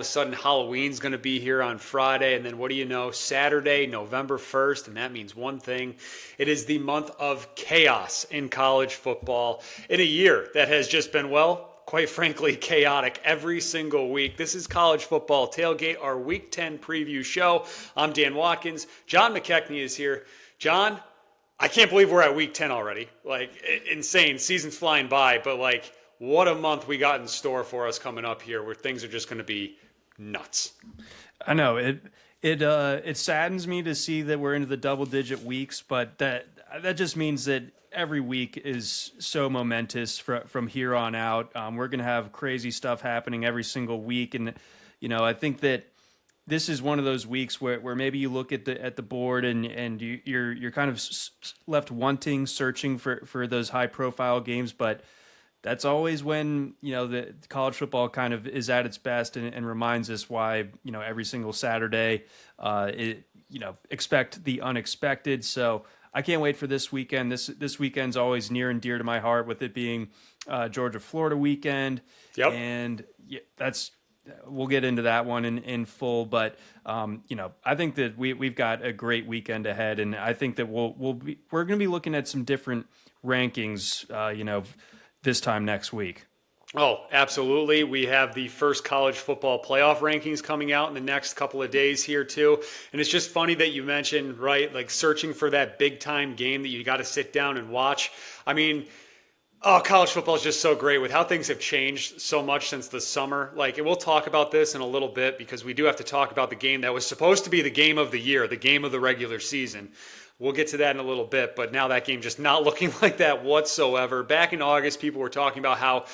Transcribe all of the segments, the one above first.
of a sudden Halloween's going to be here on Friday. And then what do you know? Saturday, November 1st. And that means one thing. It is the month of chaos in college football in a year that has just been, well, quite frankly, chaotic every single week. This is College Football Tailgate, our Week 10 preview show. I'm Dan Watkins. John McKechnie is here. John, I can't believe we're at Week 10 already. Like, insane. Season's flying by, but like, what a month we got in store for us coming up here where things are just going to be nuts. I know. It saddens me to see that we're into the double-digit weeks, but that just means that every week is so momentous from here on out. We're going to have crazy stuff happening every single week, and I think that this is one of those weeks where maybe you look at the board and you're kind of left wanting, searching for those high profile games, but that's always when the college football kind of is at its best and reminds us why every single Saturday expect the unexpected. So I can't wait for this weekend. This weekend's always near and dear to my heart, with it being Georgia-Florida weekend. Yep. And we'll get into that one in full. But I think that we've got a great weekend ahead, and I think that we're going to be looking at some different rankings. This time next week. Oh, absolutely. We have the first college football playoff rankings coming out in the next couple of days here too. And it's just funny that you mentioned, right, like searching for that big time game that you got to sit down and watch. I mean, college football is just so great with how things have changed so much since the summer. Like, and we'll talk about this in a little bit because we do have to talk about the game that was supposed to be the game of the year, the game of the regular season. We'll get to that in a little bit, but now that game just not looking like that whatsoever. Back in August, people were talking about how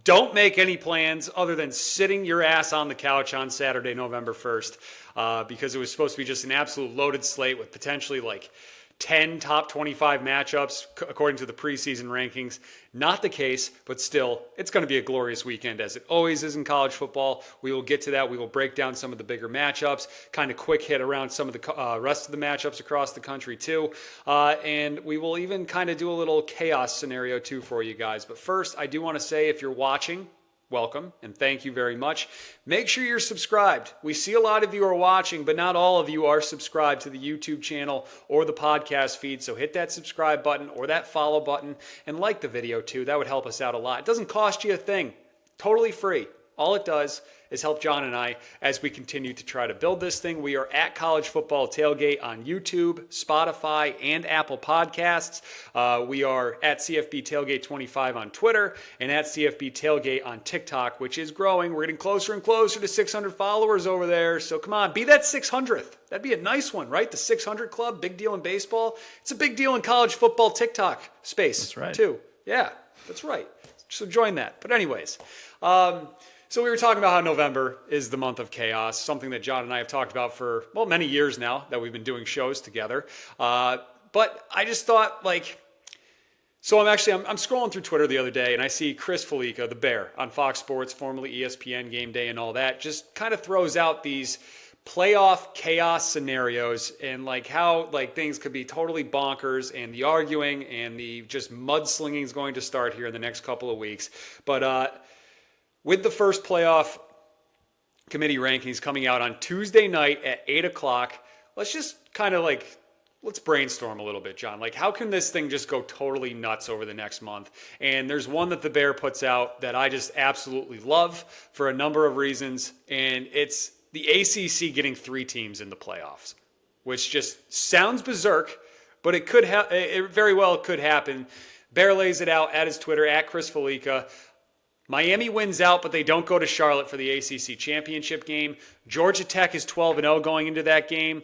don't make any plans other than sitting your ass on the couch on Saturday, November 1st, because it was supposed to be just an absolute loaded slate with potentially like 10 top 25 matchups according to the preseason rankings. Not the case, but still, it's going to be a glorious weekend as it always is in college football. We will get to that. We will break down some of the bigger matchups, kind of quick hit around some of the rest of the matchups across the country too. And we will even kind of do a little chaos scenario too for you guys. But first, I do want to say if you're watching, welcome, and thank you very much. Make sure you're subscribed. We see a lot of you are watching, but not all of you are subscribed to the YouTube channel or the podcast feed, so hit that subscribe button or that follow button and like the video too. That would help us out a lot. It doesn't cost you a thing. Totally free. All it does is help John and I as we continue to try to build this thing. We are at College Football Tailgate on YouTube, Spotify, and Apple Podcasts. We are at CFB Tailgate 25 on Twitter and at CFB Tailgate on TikTok, which is growing. We're getting closer and closer to 600 followers over there. So come on, be that 600th. That'd be a nice one, right? The 600 Club, big deal in baseball. It's a big deal in college football TikTok space. That's right. Too. Yeah, that's right. So join that. But anyways, so we were talking about how November is the month of chaos, something that John and I have talked about for, well, many years now that we've been doing shows together. But I just thought, so I'm scrolling through Twitter the other day and I see Chris Felica, the Bear, on Fox Sports, formerly ESPN Game Day and all that, just kind of throws out these playoff chaos scenarios and how things could be totally bonkers, and the arguing and the just mudslinging is going to start here in the next couple of weeks. But with the first playoff committee rankings coming out on Tuesday night at 8 o'clock, let's just kind of let's brainstorm a little bit, John. How can this thing just go totally nuts over the next month? And there's one that the Bear puts out that I just absolutely love for a number of reasons, and it's the ACC getting 3 teams in the playoffs, which just sounds berserk, but it could it very well could happen. Bear lays it out at his Twitter, at Chris Felica. Miami wins out, but they don't go to Charlotte for the ACC championship game. Georgia Tech is 12-0 going into that game,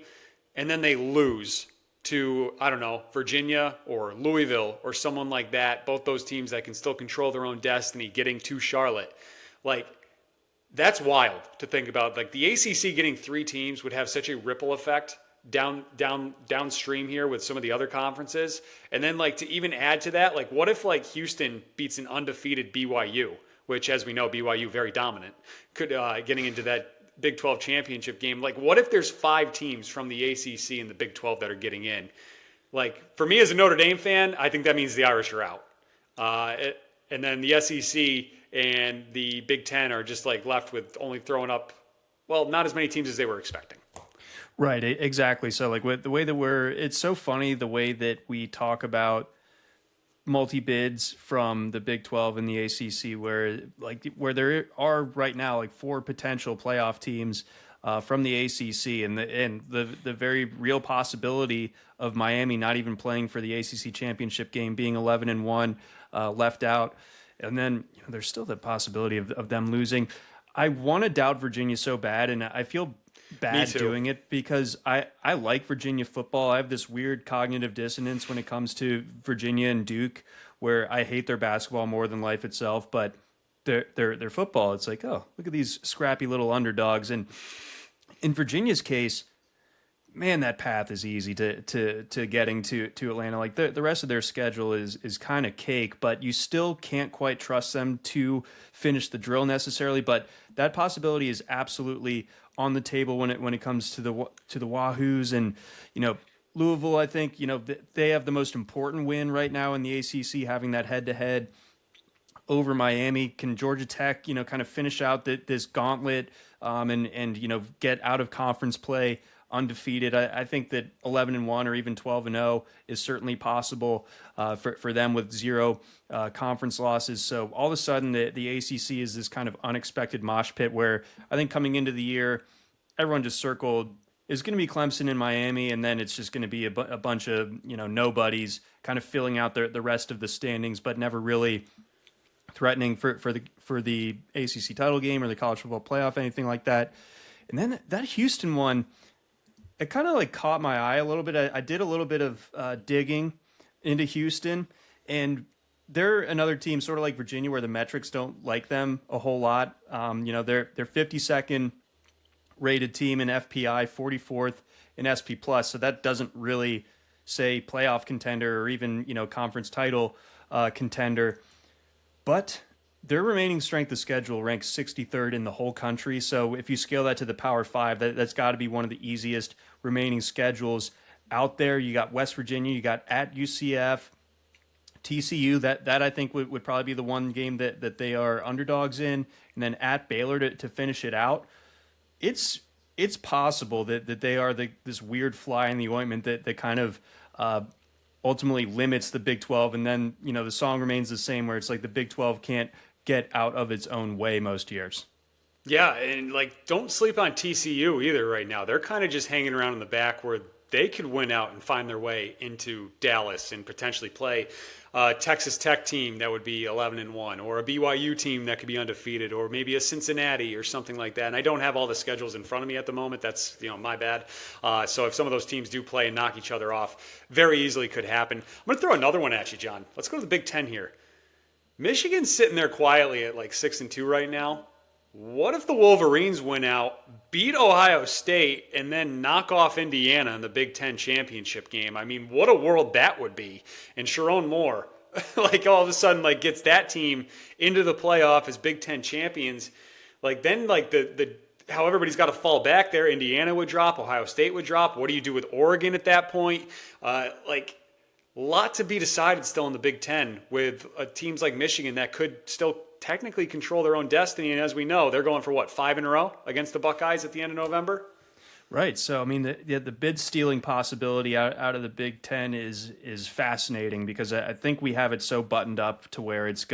and then they lose to, I don't know, Virginia or Louisville or someone like that, both those teams that can still control their own destiny, getting to Charlotte. That's wild to think about. The ACC getting 3 teams would have such a ripple effect downstream here with some of the other conferences. And then to even add to that, what if Houston beats an undefeated BYU, which, as we know, BYU very dominant, could getting into that Big 12 championship game. What if there's 5 teams from the ACC and the Big 12 that are getting in? For me as a Notre Dame fan, I think that means the Irish are out. And then the SEC and the Big 10 are just left with only throwing up well, not as many teams as they were expecting. Right, exactly. So like with the way that it's so funny the way that we talk about multi-bids from the Big 12 and the ACC, where there are right now like 4 potential playoff teams from the ACC, and the very real possibility of Miami not even playing for the ACC championship game, being 11-1, left out, and then there's still the possibility of them losing. I want to doubt Virginia so bad, and I feel bad doing it because I like Virginia football. I have this weird cognitive dissonance when it comes to Virginia and Duke, where I hate their basketball more than life itself, but their football, it's like, oh, look at these scrappy little underdogs. And in Virginia's case, man, that path is easy to getting to Atlanta. Like the rest of their schedule is kind of cake, but you still can't quite trust them to finish the drill necessarily. But that possibility is absolutely on the table when it comes to the Wahoos. And Louisville, I think they have the most important win right now in the ACC, having that head-to-head over Miami. Can Georgia Tech kind of finish out this gauntlet and get out of conference play undefeated? I think that 11-1 or even 12-0 is certainly possible for them with 0 conference losses. So all of a sudden, the ACC is this kind of unexpected mosh pit where I think coming into the year, everyone just circled is going to be Clemson and Miami, and then it's just going to be a bunch of nobodies kind of filling out the rest of the standings, but never really threatening for the ACC title game or the college football playoff, anything like that. And then that Houston one, it kind of like caught my eye a little bit. I did a little bit of digging into Houston, and they're another team sort of like Virginia where the metrics don't like them a whole lot. They're 52nd rated team in FPI, 44th in SP Plus, so that doesn't really say playoff contender or even conference title contender. But their remaining strength of schedule ranks 63rd in the whole country. So if you scale that to the Power 5, that's got to be one of the easiest remaining schedules out there. You got West Virginia, you got at UCF, TCU. That I think would probably be the one game that they are underdogs in, and then at Baylor to finish it out. It's possible that they are this weird fly in the ointment that kind of ultimately limits the Big 12, and then the song remains the same where it's like the Big 12 can't get out of its own way most years. Yeah, and don't sleep on TCU either right now. They're kind of just hanging around in the back where they could win out and find their way into Dallas and potentially play a Texas Tech team that would be 11-1, or a BYU team that could be undefeated, or maybe a Cincinnati or something like that. And I don't have all the schedules in front of me at the moment. That's my bad. So if some of those teams do play and knock each other off, very easily could happen. I'm going to throw another one at you, John. Let's go to the Big Ten here. Michigan's sitting there quietly at 6-2 right now. What if the Wolverines win out, beat Ohio State, and then knock off Indiana in the Big Ten championship game? I mean, what a world that would be. And Sharon Moore, all of a sudden, gets that team into the playoff as Big Ten champions. Then how everybody's got to fall back there. Indiana would drop, Ohio State would drop. What do you do with Oregon at that point? Lot to be decided still in the Big Ten with teams like Michigan that could still technically control their own destiny. And as we know, they're going for 5 in a row against the Buckeyes at the end of November. Right. So, I mean, the bid stealing possibility out of the Big Ten is fascinating because I think we have it so buttoned up to where it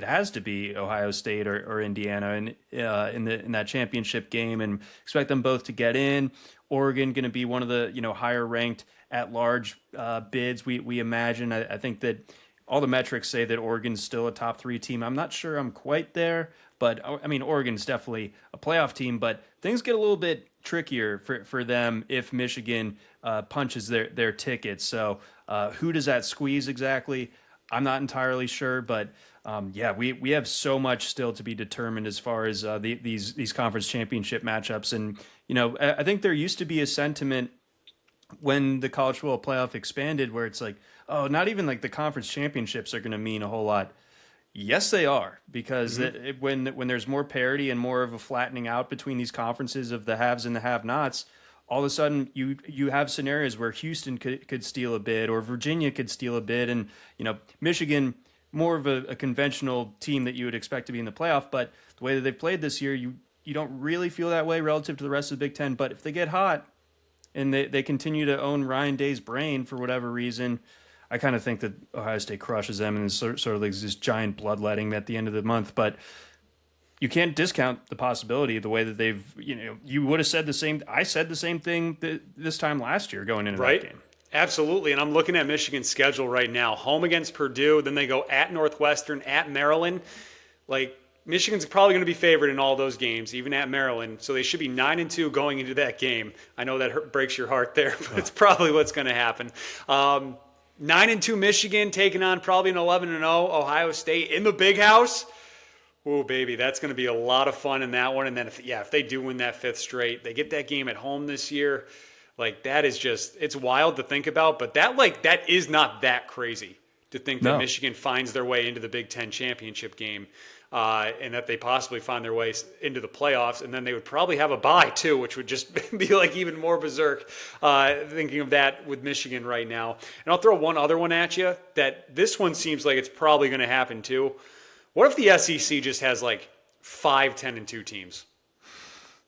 has to be Ohio State or Indiana in that championship game, and expect them both to get in. Oregon going to be one of the higher ranked at large bids. We imagine. I think that all the metrics say that Oregon's still a top 3 team. I'm not sure I'm quite there, but I mean, Oregon's definitely a playoff team, but things get a little bit trickier for them if Michigan punches their tickets. So who does that squeeze exactly? I'm not entirely sure, but we have so much still to be determined as far as these conference championship matchups. And, I think there used to be a sentiment when the college football playoff expanded where it's like, oh, not even the conference championships are going to mean a whole lot. Yes, they are, because when there's more parity and more of a flattening out between these conferences of the haves and the have-nots, all of a sudden you have scenarios where Houston could steal a bid or Virginia could steal a bid, and Michigan, more of a conventional team that you would expect to be in the playoff. But the way that they've played this year, you don't really feel that way relative to the rest of the Big Ten. But if they get hot and they continue to own Ryan Day's brain for whatever reason, I kind of think that Ohio State crushes them and sort of like this giant bloodletting at the end of the month. But you can't discount the possibility of the way that they've, you would have said the same. I said the same thing this time last year going into that game. Absolutely. And I'm looking at Michigan's schedule right now. Home against Purdue, then they go at Northwestern, at Maryland. Like, Michigan's probably going to be favored in all those games, even at Maryland. So they should be 9-2 going into that game. I know that breaks your heart there, but it's probably what's going to happen. 9-2 Michigan taking on probably an 11-0 Ohio State in the Big House. Oh, baby, that's going to be a lot of fun in that one. And then, if they do win that 5th straight, they get that game at home this year. Like, that is just, it's wild to think about. But that is not that crazy to think that Michigan finds their way into the Big Ten championship game. And that they possibly find their way into the playoffs, and then they would probably have a bye too, which would just be like even more berserk thinking of that with Michigan right now. And I'll throw one other one at you that this one seems like it's probably going to happen too. What if the SEC just has like 5 10-2 teams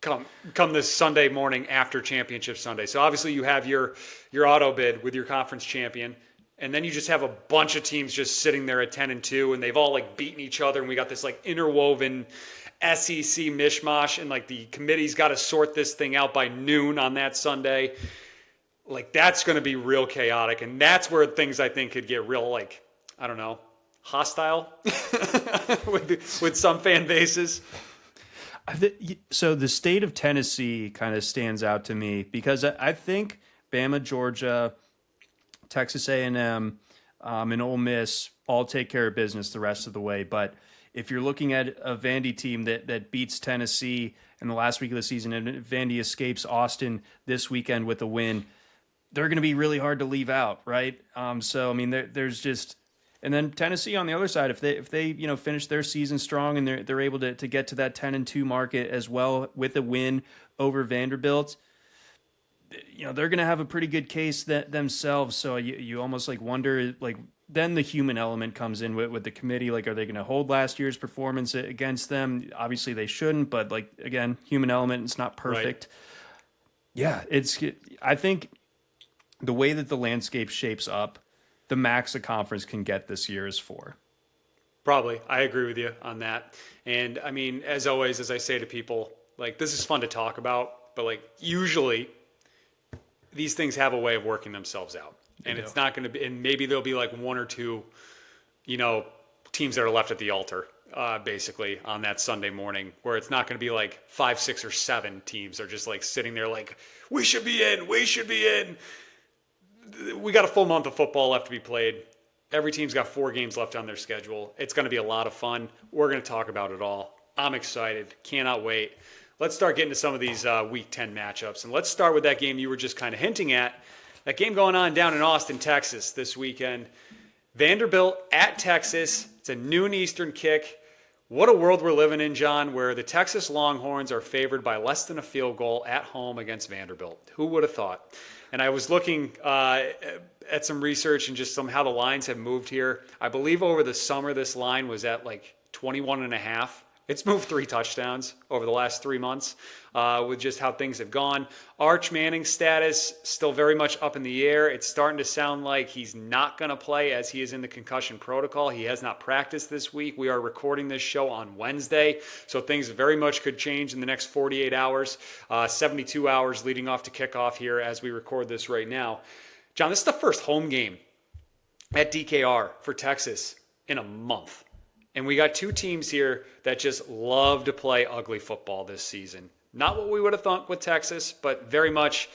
come this Sunday morning after Championship Sunday? So obviously you have your auto bid with your conference champion. And then you just have a bunch of teams just sitting there at 10-2, and they've all like beaten each other, and we got this like interwoven SEC mishmash, and like the committee's got to sort this thing out by noon on that Sunday. Like, that's going to be real chaotic, and that's where things I think could get real, like, I don't know, hostile with some fan bases. So the state of Tennessee kind of stands out to me because I think Bama, Georgia, Texas A&M, and Ole Miss all take care of business the rest of the way. But if you're looking at a Vandy team that beats Tennessee in the last week of the season, and Vandy escapes Austin this weekend with a win, they're going to be really hard to leave out, right? So I mean, there's just, and then Tennessee on the other side, if they finish their season strong and they're able to get to that 10-2 market as well with a win over Vanderbilt, they're going to have a pretty good case themselves. So you almost like wonder, like, then the human element comes in with the committee. Like, are they going to hold last year's performance against them? Obviously they shouldn't, but like, again, human element, it's not perfect. Right. Yeah. I think the way that the landscape shapes up, the max a conference can get this year is 4. Probably. I agree with you on that. And I mean, as always, as I say to people, like, this is fun to talk about, but like, usually these things have a way of working themselves out, and it's not going to be, and maybe there'll be like 1 or 2, teams that are left at the altar, basically on that Sunday morning, where it's not going to be like 5, 6, or 7 teams are just like sitting there like, we should be in. We got a full month of football left to be played. Every team's got 4 games left on their schedule. It's going to be a lot of fun. We're going to talk about it all. I'm excited. Cannot wait. Let's start getting to some of these Week 10 matchups. And let's start with that game you were just kind of hinting at. That game going on down in Austin, Texas this weekend. Vanderbilt at Texas. It's a noon Eastern kick. What a world we're living in, John, where the Texas Longhorns are favored by less than a field goal at home against Vanderbilt. Who would have thought? And I was looking at some research and just how the lines have moved here. I believe over the summer this line was at like 21.5. It's moved 3 touchdowns over the last 3 months with just how things have gone. Arch Manning's status still very much up in the air. It's starting to sound like he's not going to play as he is in the concussion protocol. He has not practiced this week. We are recording this show on Wednesday, so things very much could change in the next 48 hours, 72 hours leading off to kickoff here as we record this right now. John, this is the first home game at DKR for Texas in a month. And we got 2 teams here that just love to play ugly football this season. Not what we would have thought with Texas, but very much,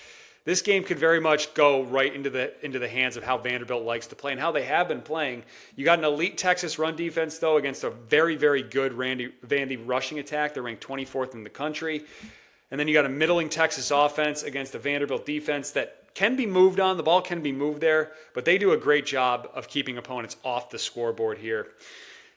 this game could very much go right into the hands of how Vanderbilt likes to play and how they have been playing. You got an elite Texas run defense, though, against a very, very good Vandy rushing attack. They're ranked 24th in the country. And then you got a middling Texas offense against a Vanderbilt defense that can be moved on. The ball can be moved there, but they do a great job of keeping opponents off the scoreboard here.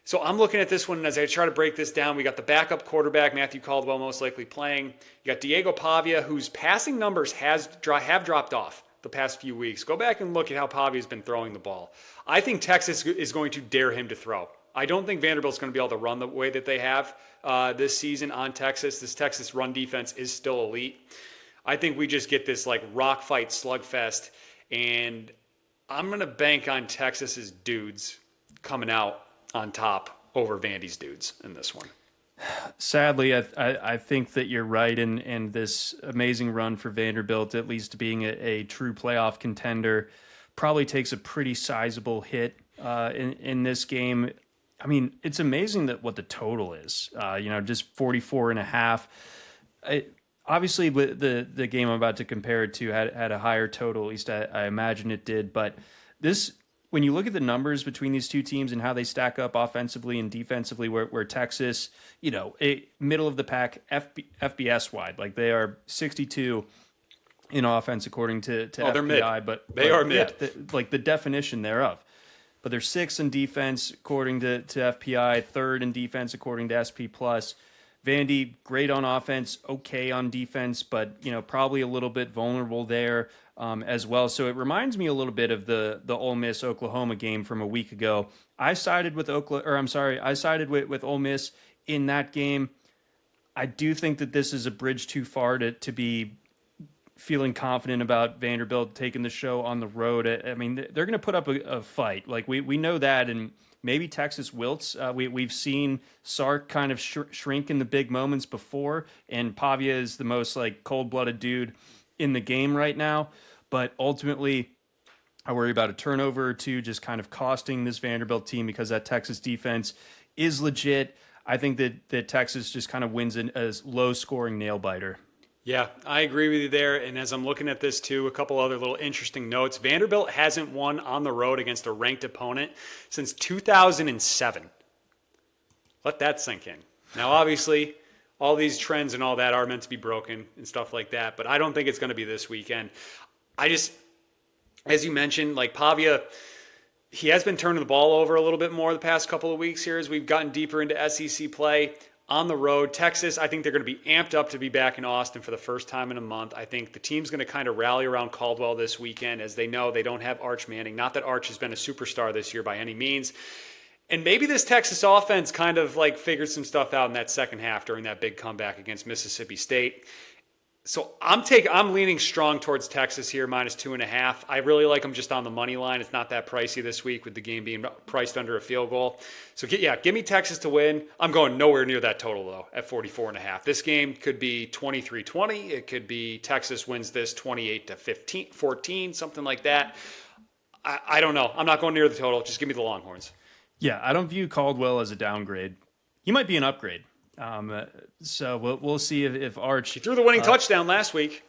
So I'm looking at this one, and as I try to break this down, we got the backup quarterback, Matthew Caldwell, most likely playing. You got Diego Pavia, whose passing numbers have dropped off the past few weeks. Go back and look at how Pavia's been throwing the ball. I think Texas is going to dare him to throw I don't think Vanderbilt's going to be able to run the way that they have this season on Texas. This Texas run defense is still elite. I think we just get this like rock fight slugfest, and I'm going to bank on Texas's dudes coming out on top over Vandy's dudes in this one. Sadly, I think that you're right, and this amazing run for Vanderbilt, at least being a true playoff contender, probably takes a pretty sizable hit in this game. I mean, it's amazing that what the total is, just 44.5. Obviously, the game I'm about to compare it to had a higher total, at least I imagine it did, but this, when you look at the numbers between these two teams and how they stack up offensively and defensively, where Texas, middle of the pack, FBS wide, like they are 62 in offense according to they're FPI, mid. but They are mid, like the definition thereof. But they're 6th in defense according to FPI, 3rd in defense according to SP Plus. Vandy, great on offense, okay on defense, but probably a little bit vulnerable there as well. So it reminds me a little bit of the Ole Miss Oklahoma game from a week ago. I sided with with Ole Miss in that game. I do think that this is a bridge too far to be feeling confident about Vanderbilt taking the show on the road. I mean, they're going to put up a fight. Like we know that, and maybe Texas wilts. We've seen Sark kind of shrink in the big moments before, and Pavia is the most like cold-blooded dude in the game right now. But ultimately, I worry about a turnover or two just kind of costing this Vanderbilt team because that Texas defense is legit. I think that Texas just kind of wins a low-scoring nail-biter. Yeah, I agree with you there. And as I'm looking at this too, a couple other little interesting notes. Vanderbilt hasn't won on the road against a ranked opponent since 2007. Let that sink in. Now, obviously, all these trends and all that are meant to be broken and stuff like that, but I don't think it's going to be this weekend. As you mentioned, like Pavia, he has been turning the ball over a little bit more the past couple of weeks here as we've gotten deeper into SEC play. On the road, Texas, I think they're going to be amped up to be back in Austin for the first time in a month. I think the team's going to kind of rally around Caldwell this weekend as they know they don't have Arch Manning. Not that Arch has been a superstar this year by any means. And maybe this Texas offense kind of like figured some stuff out in that second half during that big comeback against Mississippi State. So I'm leaning strong towards Texas here, -2.5. I really like them just on the money line. It's not that pricey this week with the game being priced under a field goal. So give me Texas to win. I'm going nowhere near that total though at 44.5. This game could be 23-20. It could be Texas wins this 28-15, 14, something like that. I don't know. I'm not going near the total. Just give me the Longhorns. Yeah, I don't view Caldwell as a downgrade. He might be an upgrade. So we'll see if Arch... He threw the winning touchdown last week.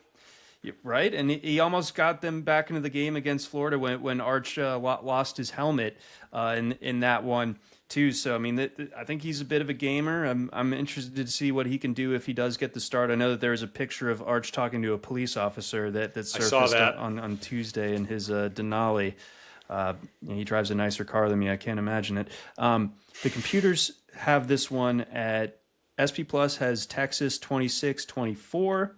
Right, and he almost got them back into the game against Florida when Arch lost his helmet in that one too. So I mean, I think he's a bit of a gamer. I'm interested to see what he can do if he does get the start. I know that there was a picture of Arch talking to a police officer that surfaced on Tuesday in his Denali. He drives a nicer car than me. I can't imagine it. The computers have this one at SP Plus has Texas 26-24.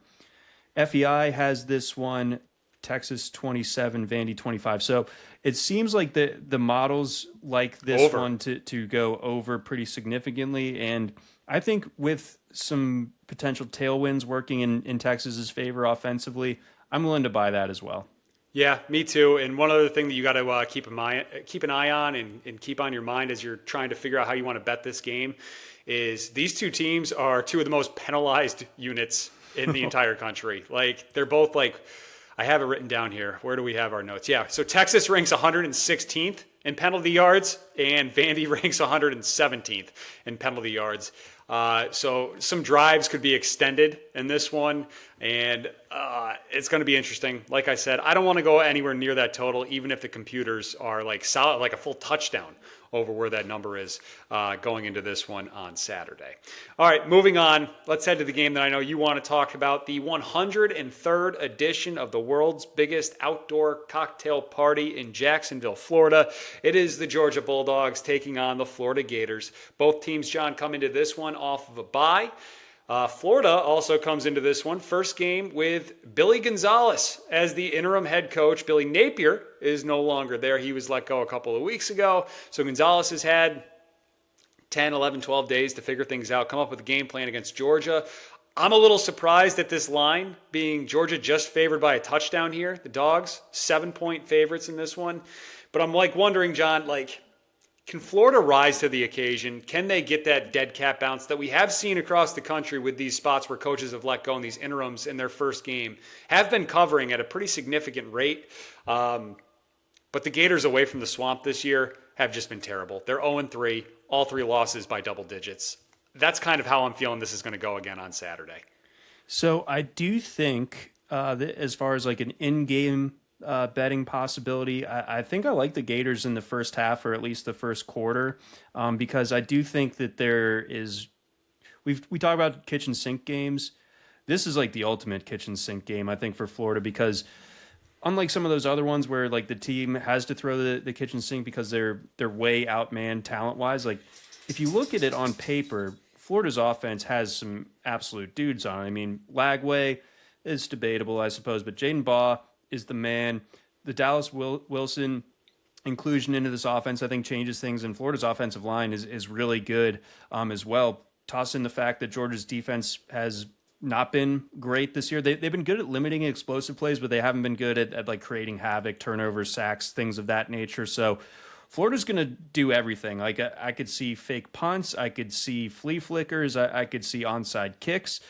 FEI has this one Texas 27, Vandy 25. So it seems like the models like this one to go over pretty significantly. And I think with some potential tailwinds working in Texas's favor offensively, I'm willing to buy that as well. Yeah, me too. And one other thing that you got to keep an eye on and keep on your mind as you're trying to figure out how you want to bet this game is these two teams are two of the most penalized units in the entire country. Like they're both like, I have it written down here. Where do we have our notes? Yeah. So Texas ranks 116th in penalty yards and Vandy ranks 117th in penalty yards. So some drives could be extended in this one, and it's going to be interesting. Like I said, I don't want to go anywhere near that total, even if the computers are like solid, like a full touchdown over where that number is going into this one on Saturday. All right, moving on. Let's head to the game that I know you want to talk about, the 103rd edition of the world's biggest outdoor cocktail party in Jacksonville, Florida. It is the Georgia Bulldogs taking on the Florida Gators. Both teams, John, come into this one off of a bye. Florida also comes into this one, first game with Billy Gonzalez as the interim head coach. Billy Napier is no longer there. He was let go a couple of weeks ago. So Gonzalez has had 10, 11, 12 days to figure things out, come up with a game plan against Georgia. I'm a little surprised at this line being Georgia just favored by a touchdown here. The Dogs, 7-point favorites in this one. But I'm wondering, John, can Florida rise to the occasion? Can they get that dead cat bounce that we have seen across the country with these spots where coaches have let go in these interims in their first game, have been covering at a pretty significant rate. But the Gators away from the swamp this year have just been terrible. They're 0-3, all 3 losses by double digits. That's kind of how I'm feeling this is going to go again on Saturday. So I do think that as far as an in-game betting possibility, I think I like the Gators in the first half, or at least the first quarter, because I do think that there is. We talk about kitchen sink games. This is the ultimate kitchen sink game, I think, for Florida, because unlike some of those other ones where the team has to throw the kitchen sink because they're way outmanned talent wise, if you look at it on paper, Florida's offense has some absolute dudes on it. I mean, Lagway is debatable, I suppose, but Jaden Baugh is the man. The Dallas Wilson inclusion into this offense, I think, changes things, and Florida's offensive line is really good as well. Toss in the fact that Georgia's defense has not been great this year. They've been good at limiting explosive plays, but they haven't been good at creating havoc, turnovers, sacks, things of that nature. So Florida's going to do everything. I could see fake punts. I could see flea flickers. I could see onside kicks.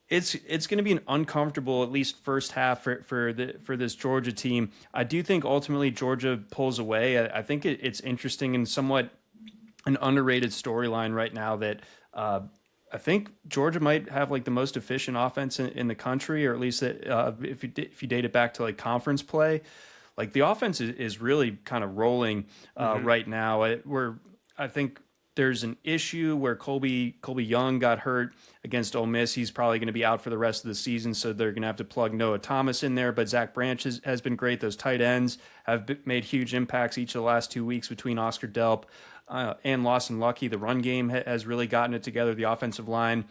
It's going to be an uncomfortable, at least first half for this Georgia team. I do think ultimately Georgia pulls away. I think it's interesting and somewhat an underrated storyline right now that I think Georgia might have the most efficient offense in the country, or at least if you date it back to conference play. The offense is really kind of rolling right now. I think there's an issue where Colby Young got hurt against Ole Miss. He's probably going to be out for the rest of the season, so they're going to have to plug Noah Thomas in there. But Zach Branch has been great. Those tight ends have made huge impacts each of the last 2 weeks between Oscar Delp and Lawson Lucky. The run game has really gotten it together. The offensive line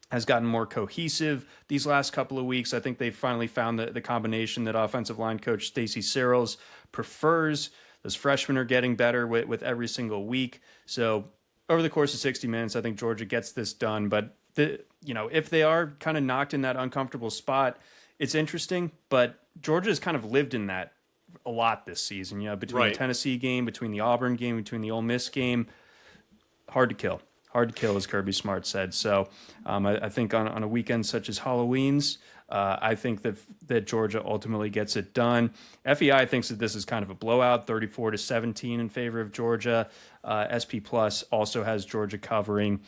has gotten more cohesive these last couple of weeks. I think they've finally found the combination that offensive line coach Stacy Searles prefers. Those freshmen are getting better with every single week. So over the course of 60 minutes, I think Georgia gets this done. But if they are kind of knocked in that uncomfortable spot, it's interesting. But Georgia has kind of lived in that a lot this season. Between the Tennessee game, between the Auburn game, between the Ole Miss game, hard to kill. Hard to kill, as Kirby Smart said. So I think on a weekend such as Halloween's, I think that Georgia ultimately gets it done. FEI thinks that this is kind of a blowout, 34-17 in favor of Georgia. SP Plus also has Georgia covering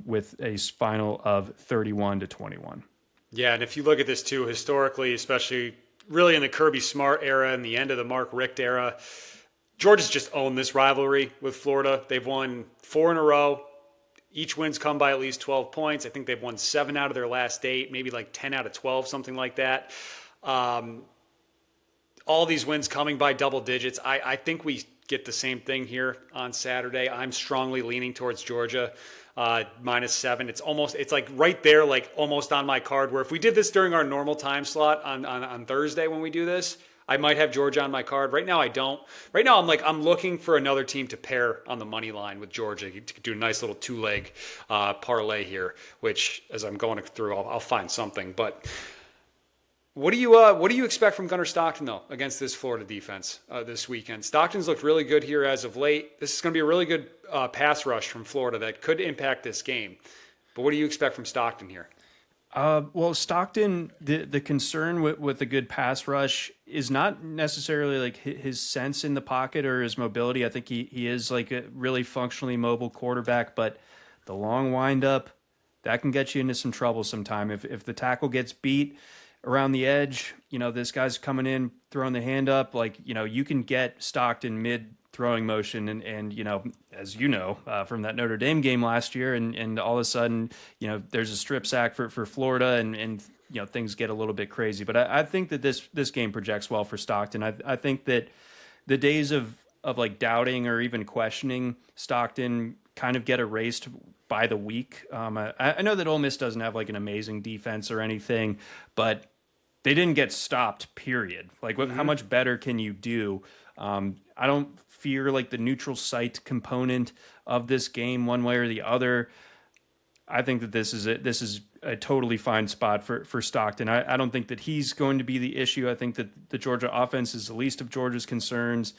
with a final of 31-21. Yeah, and if you look at this too, historically, especially really in the Kirby Smart era and the end of the Mark Richt era, Georgia's just owned this rivalry with Florida. They've won 4 in a row. Each win's come by at least 12 points. I think they've won 7 out of their last 8, maybe 10 out of 12, something like that. All these wins coming by double digits. I think we get the same thing here on Saturday. I'm strongly leaning towards Georgia, -7. It's right there, almost on my card, where if we did this during our normal time slot on Thursday when we do this, I might have Georgia on my card. Right now, I don't. Right now, I'm looking for another team to pair on the money line with Georgia to do a nice little 2-leg parlay here. Which, as I'm going through, I'll find something. But what do you expect from Gunnar Stockton though against this Florida defense this weekend? Stockton's looked really good here as of late. This is going to be a really good pass rush from Florida that could impact this game. But what do you expect from Stockton here? Well, Stockton, the concern with a good pass rush is not necessarily his sense in the pocket or his mobility. I think he is a really functionally mobile quarterback, but the long windup, that can get you into some trouble sometime. If the tackle gets beat around the edge, this guy's coming in, throwing the hand up, you can get Stockton mid throwing motion and as from that Notre Dame game last year and all of a sudden there's a strip sack for Florida and things get a little bit crazy, but I think that this game projects well for Stockton. I think that the days of doubting or even questioning Stockton kind of get erased by the week. I know that Ole Miss doesn't have an amazing defense or anything, but they didn't get stopped, period. Like, how much better can you do? I don't fear like the neutral site component of this game one way or the other. I think that this is a totally fine spot for Stockton. I don't think that he's going to be the issue. I think that the Georgia offense is the least of Georgia's concerns.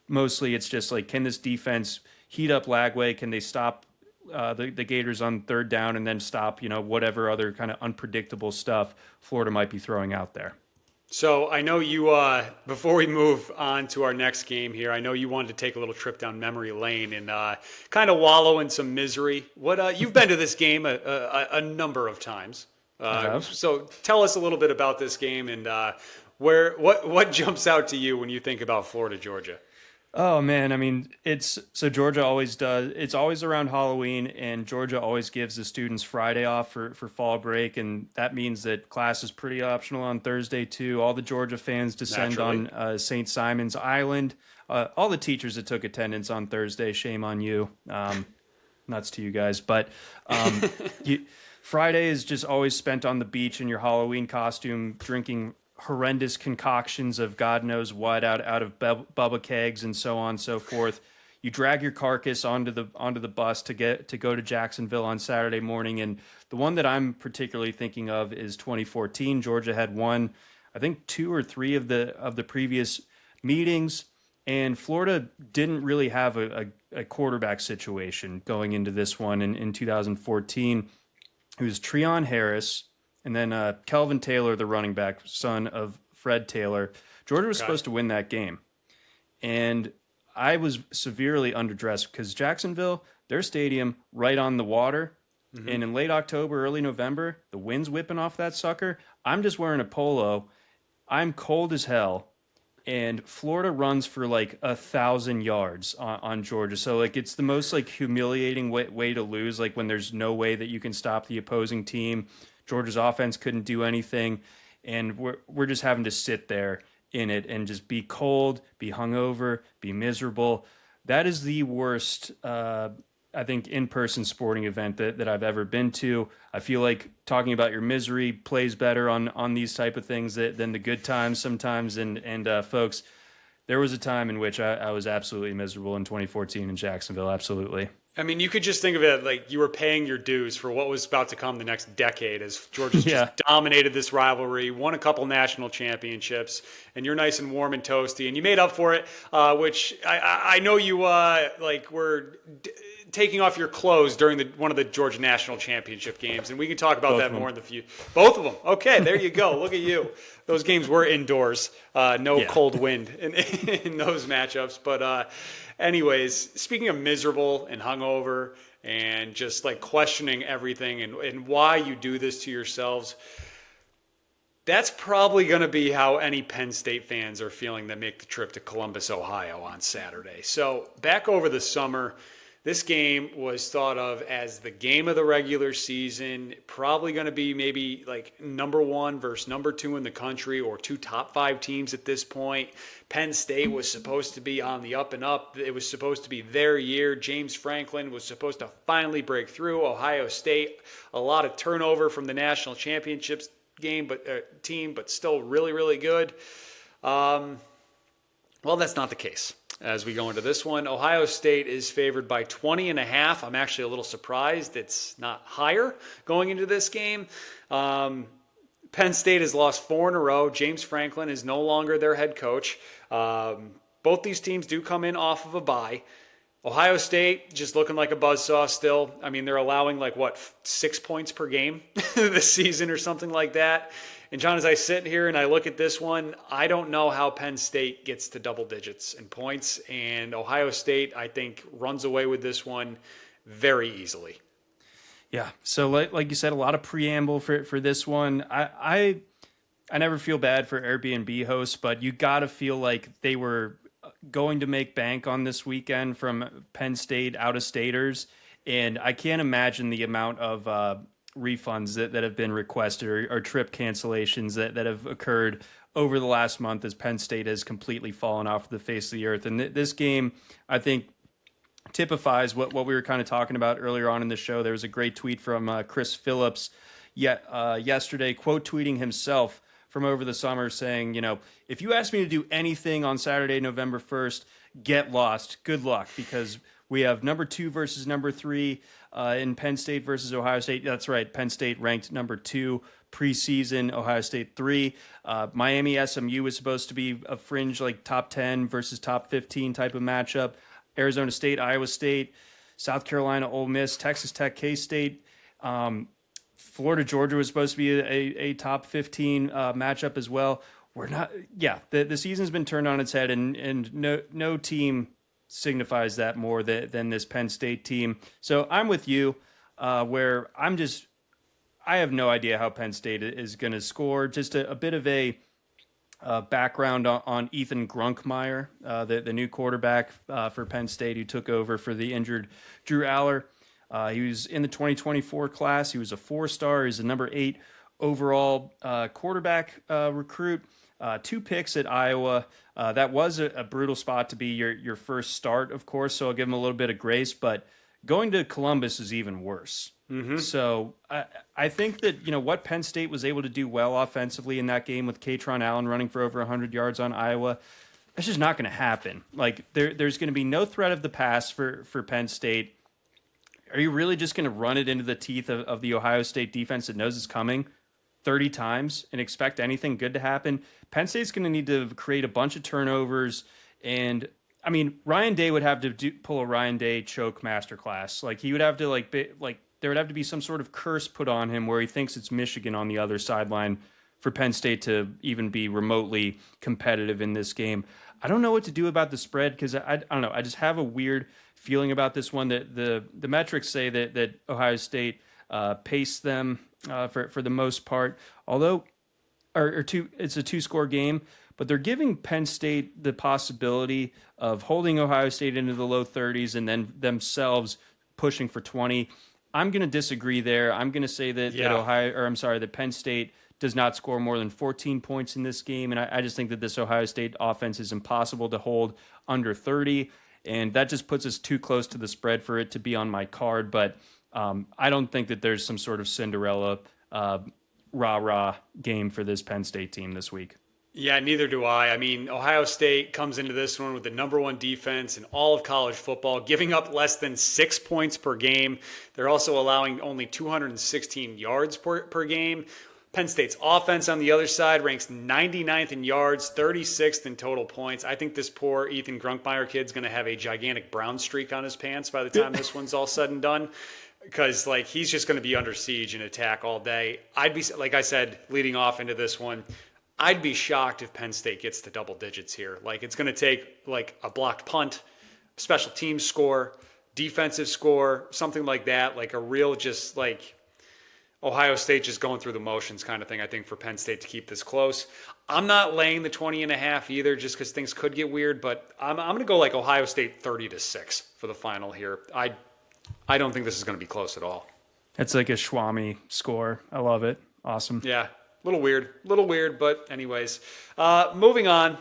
Mostly it's just like, can this defense heat up Lagway? Can they stop the Gators on third down and then stop, whatever other kind of unpredictable stuff Florida might be throwing out there? So I know you, before we move on to our next game here, I know you wanted to take a little trip down memory lane and kind of wallow in some misery. You've been to this game a number of times. So tell us a little bit about this game and what jumps out to you when you think about Florida, Georgia? Oh man, I mean, so Georgia always does. It's always around Halloween, and Georgia always gives the students Friday off for fall break, and that means that class is pretty optional on Thursday too. All the Georgia fans descend on St. Simon's Island. All the teachers that took attendance on Thursday, shame on you. Nuts to you guys, but Friday is just always spent on the beach in your Halloween costume, drinking horrendous concoctions of God knows what out of Bubba kegs and so on and so forth. You drag your carcass onto the bus to go to Jacksonville on Saturday morning. And the one that I'm particularly thinking of is 2014. Georgia had won, I think, 2 or 3 of the previous meetings, and Florida didn't really have a quarterback situation going into this one in 2014. It was Treon Harris, and then Kelvin Taylor, the running back, son of Fred Taylor. Georgia was supposed to win that game. And I was severely underdressed because Jacksonville, their stadium, right on the water. Mm-hmm. And in late October, early November, the wind's whipping off that sucker. I'm just wearing a polo. I'm cold as hell. And Florida runs for like 1,000 yards on Georgia. So like it's the most like humiliating way to lose, like when there's no way that you can stop the opposing team. Georgia's offense couldn't do anything, and we're just having to sit there in it and just be cold, be hungover, be miserable. That is the worst, I think, in-person sporting event that I've ever been to. I feel like talking about your misery plays better on these type of things than the good times sometimes. And folks, there was a time in which I was absolutely miserable in 2014 in Jacksonville. Absolutely. I mean, you could just think of it like you were paying your dues for what was about to come the next decade as Georgia's just dominated this rivalry, won a couple national championships, and you're nice and warm and toasty, and you made up for it, which I know you were taking off your clothes during one of the Georgia national championship games, and we can talk about that more in the future. Both of them. Okay, there you go. Look at you. Those games were indoors, cold wind in those matchups, but anyways, speaking of miserable and hungover and just like questioning everything and why you do this to yourselves, that's probably going to be how any Penn State fans are feeling that make the trip to Columbus, Ohio on Saturday. So back over the summer, this game was thought of as the game of the regular season, probably going to be maybe like number 1 versus number 2 in the country or 2 top 5 teams at this point. Penn State was supposed to be on the up and up. It was supposed to be their year. James Franklin was supposed to finally break through. Ohio State, a lot of turnover from the national championships game, team, but still really, really good. Well, that's not the case. As we go into this one, Ohio State is favored by 20.5. I'm actually a little surprised it's not higher going into this game. Penn State has lost 4 in a row. James Franklin is no longer their head coach. Both these teams do come in off of a bye. Ohio State just looking like a buzzsaw still. I mean, they're allowing 6 points per game this season or something like that. And John, as I sit here and I look at this one, I don't know how Penn State gets to double digits in points. And Ohio State, I think, runs away with this one very easily. Yeah. So like you said, a lot of preamble for this one. I never feel bad for Airbnb hosts, but you got to feel like they were going to make bank on this weekend from Penn State out-of-staters. And I can't imagine the amount of refunds that have been requested or trip cancellations that have occurred over the last month as Penn State has completely fallen off the face of the earth. And this game, I think, typifies what we were kind of talking about earlier on in the show. There was a great tweet from Chris Phillips yesterday, quote tweeting himself from over the summer saying, if you ask me to do anything on Saturday, November 1st, get lost. Good luck, because we have number 2 versus number 3 in Penn State versus Ohio State. That's right. Penn State ranked number 2 preseason, Ohio State 3. Miami SMU is supposed to be a fringe like top 10 versus top 15 type of matchup. Arizona State, Iowa State, South Carolina, Ole Miss, Texas Tech, K-State. Florida, Georgia was supposed to be a top 15 matchup as well. We're not. Yeah, the season's been turned on its head, and no team signifies that more than this Penn State team. So I'm with you, where I have no idea how Penn State is going to score. Just a bit of a background on Ethan Grunkmeyer, the new quarterback for Penn State, who took over for the injured Drew Aller. He was in the 2024 class. He was a 4-star. He's a number 8 overall quarterback recruit. 2 picks at Iowa. That was a brutal spot to be your first start, of course, so I'll give him a little bit of grace. But going to Columbus is even worse. Mm-hmm. So I think that what Penn State was able to do well offensively in that game with Katron Allen running for over 100 yards on Iowa, that's just not going to happen. Like there's going to be no threat of the pass for Penn State. Are you really just going to run it into the teeth of the Ohio State defense that knows it's coming 30 times and expect anything good to happen? Penn State's going to need to create a bunch of turnovers. And, I mean, Ryan Day would have to pull a Ryan Day choke masterclass. Like, he would have to, there would have to be some sort of curse put on him where he thinks it's Michigan on the other sideline for Penn State to even be remotely competitive in this game. I don't know what to do about the spread because I don't know. I just have a weird feeling about this one. That the metrics say that Ohio State paced them for the most part. Although, it's a 2-score game, but they're giving Penn State the possibility of holding Ohio State into the low 30s and then themselves pushing for 20. I'm going to disagree there. I'm going to say that Penn State does not score more than 14 points in this game. And I just think that this Ohio State offense is impossible to hold under 30. And that just puts us too close to the spread for it to be on my card. But I don't think that there's some sort of Cinderella rah-rah game for this Penn State team this week. Yeah, neither do I. I mean, Ohio State comes into this one with the number 1 defense in all of college football, giving up less than 6 points per game. They're also allowing only 216 yards per game. Penn State's offense on the other side ranks 99th in yards, 36th in total points. I think this poor Ethan Grunkmeyer kid's going to have a gigantic brown streak on his pants by the time this one's all said and done, because he's just going to be under siege and attack all day. I'd be, like I said, leading off into this one, I'd be shocked if Penn State gets to double digits here. It's going to take a blocked punt, special teams score, defensive score, something like that, a real just Ohio State just going through the motions kind of thing, I think, for Penn State to keep this close. I'm not laying the 20.5 either, just because things could get weird, but I'm going to go Ohio State 30-6 for the final here. I don't think this is going to be close at all. It's like a Schwami score. I love it. Awesome. Yeah, a little weird, but anyways. Moving on.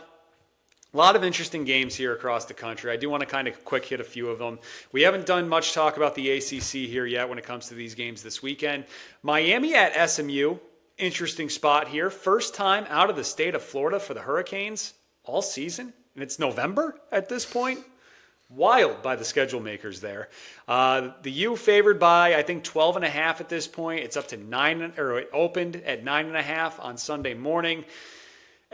A lot of interesting games here across the country. I do want to kind of quick hit a few of them. We haven't done much talk about the ACC here yet when it comes to these games this weekend. Miami at SMU, interesting spot here. First time out of the state of Florida for the Hurricanes all season, and it's November at this point. Wild by the schedule makers there. The U favored by, I think, 12.5 at this point. It's up to 9, or it opened at 9.5 on Sunday morning.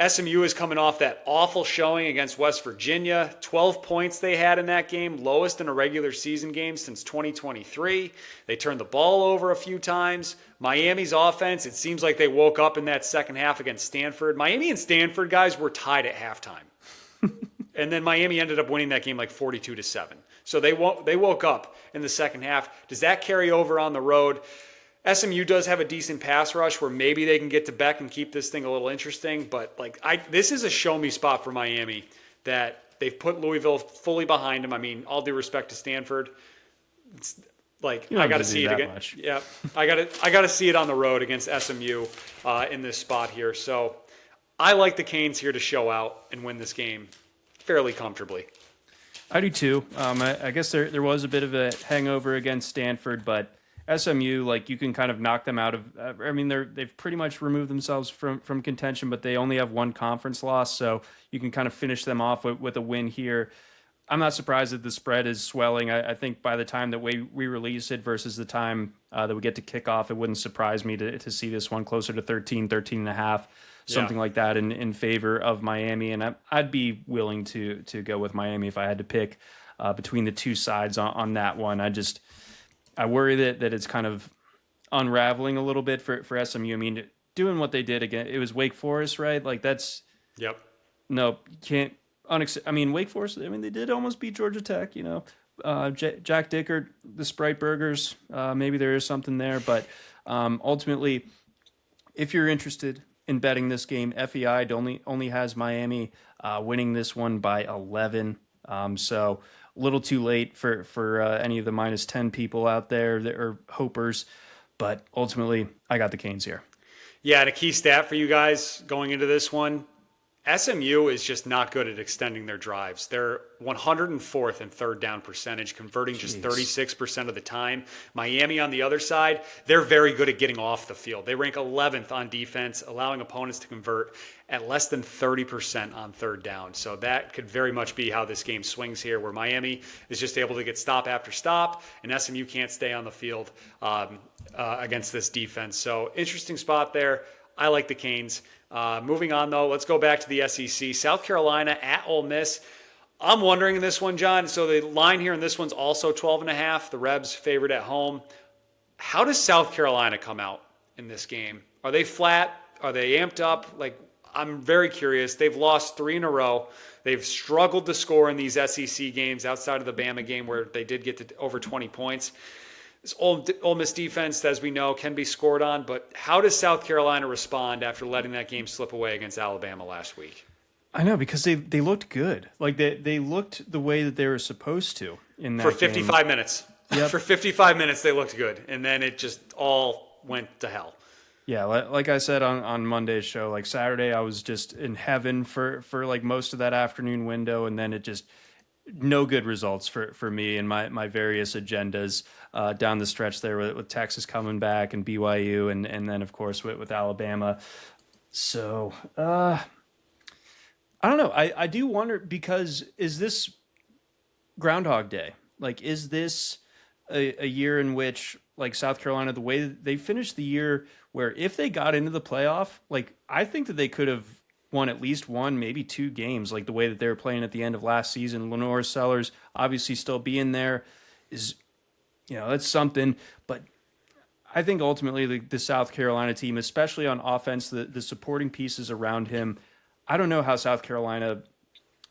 SMU is coming off that awful showing against West Virginia. 12 points they had in that game, lowest in a regular season game since 2023. They turned the ball over a few times. Miami's offense, it seems like they woke up in that second half against Stanford. Miami and Stanford, guys, were tied at halftime. And then Miami ended up winning that game 42-7. So they woke up in the second half. Does that carry over on the road? SMU does have a decent pass rush where maybe they can get to Beck and keep this thing a little interesting. But this is a show me spot for Miami that they've put Louisville fully behind them. I mean, all due respect to Stanford, it's I got to see it again. Much. Yeah, I got to see it on the road against SMU in this spot here. So I like the Canes here to show out and win this game fairly comfortably. I do too. I guess there was a bit of a hangover against Stanford, but SMU, like, you can kind of knock them out of. I mean, they've pretty much removed themselves from contention, but they only have one conference loss, so you can kind of finish them off with a win here. I'm not surprised that the spread is swelling. I think by the time that we release it versus the time that we get to kick off, it wouldn't surprise me to see this one closer to 13 and a half, something like that in favor of Miami. And I'd be willing to go with Miami if I had to pick between the two sides on that one. I worry that it's kind of unraveling a little bit for SMU. I mean, doing what they did again, it was Wake Forest, right? Like, that's... Yep. No, you can't... I mean, Wake Forest, I mean, they did almost beat Georgia Tech, Jack Dickert, the Sprite Burgers, maybe there is something there. But ultimately, if you're interested in betting this game, FEI only has Miami winning this one by 11. So a little too late for any of the minus 10 people out there that are hopers. But ultimately, I got the Canes here. Yeah, and a key stat for you guys going into this one, SMU is just not good at extending their drives. They're 104th in third down percentage, converting just 36% of the time. Miami, on the other side, they're very good at getting off the field. They rank 11th on defense, allowing opponents to convert at less than 30% on third down. So that could very much be how this game swings here, where Miami is just able to get stop after stop, and SMU can't stay on the field against this defense. So interesting spot there. I like the Canes. Moving on, though, let's go back to the SEC. South Carolina at Ole Miss. I'm wondering in this one, John, so the line here in this one's also 12.5. The Rebs favored at home. How does South Carolina come out in this game? Are they flat? Are they amped up? Like, I'm very curious. They've lost 3 in a row. They've struggled to score in these SEC games outside of the Bama game where they did get to over 20 points. This Ole Miss defense, as we know, can be scored on, but how does South Carolina respond after letting that game slip away against Alabama last week? I know, because they looked good. Like, they looked the way that they were supposed to in that game. For 55 minutes. Yep. For 55 minutes, they looked good, and then it just all went to hell. Yeah, like I said on Monday's show, like Saturday, I was just in heaven for like most of that afternoon window, and then it just... no good results for me and my various agendas down the stretch there with Texas coming back and BYU and then, of course, with Alabama. So, I don't know. I do wonder, because is this Groundhog Day? Like, is this a year in which, like, South Carolina, the way that they finished the year, where if they got into the playoff, like, I think that they could have won at least one, maybe 2 games, like the way that they were playing at the end of last season. Lenore Sellers obviously still being there is, that's something. But I think ultimately the South Carolina team, especially on offense, the supporting pieces around him, I don't know how South Carolina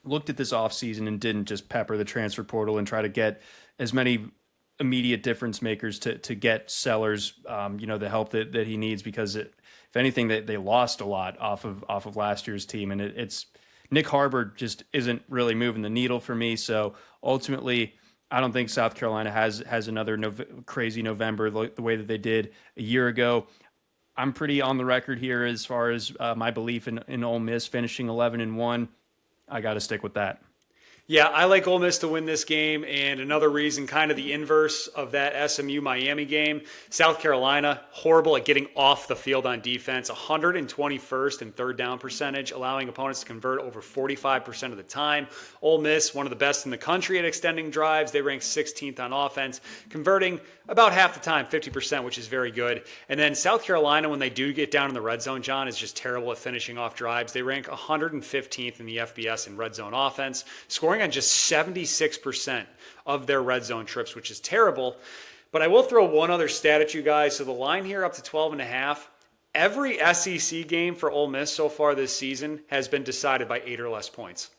looked at this offseason and didn't just pepper the transfer portal and try to get as many immediate difference makers to get Sellers, the help that he needs, because if anything, they lost a lot off of last year's team, and it's Nick Harbor just isn't really moving the needle for me. So ultimately, I don't think South Carolina has another crazy November the way that they did a year ago. I'm pretty on the record here as far as my belief in Ole Miss finishing 11-1. I got to stick with that. Yeah, I like Ole Miss to win this game, and another reason, kind of the inverse of that SMU-Miami game, South Carolina, horrible at getting off the field on defense, 121st in third down percentage, allowing opponents to convert over 45% of the time. Ole Miss, one of the best in the country at extending drives. They rank 16th on offense, converting about half the time, 50%, which is very good. And then South Carolina, when they do get down in the red zone, John, is just terrible at finishing off drives. They rank 115th in the FBS in red zone offense, scoring on just 76% of their red zone trips, which is terrible. But I will throw one other stat at you guys. So the line here up to 12.5. Every SEC game for Ole Miss so far this season has been decided by 8 or less points.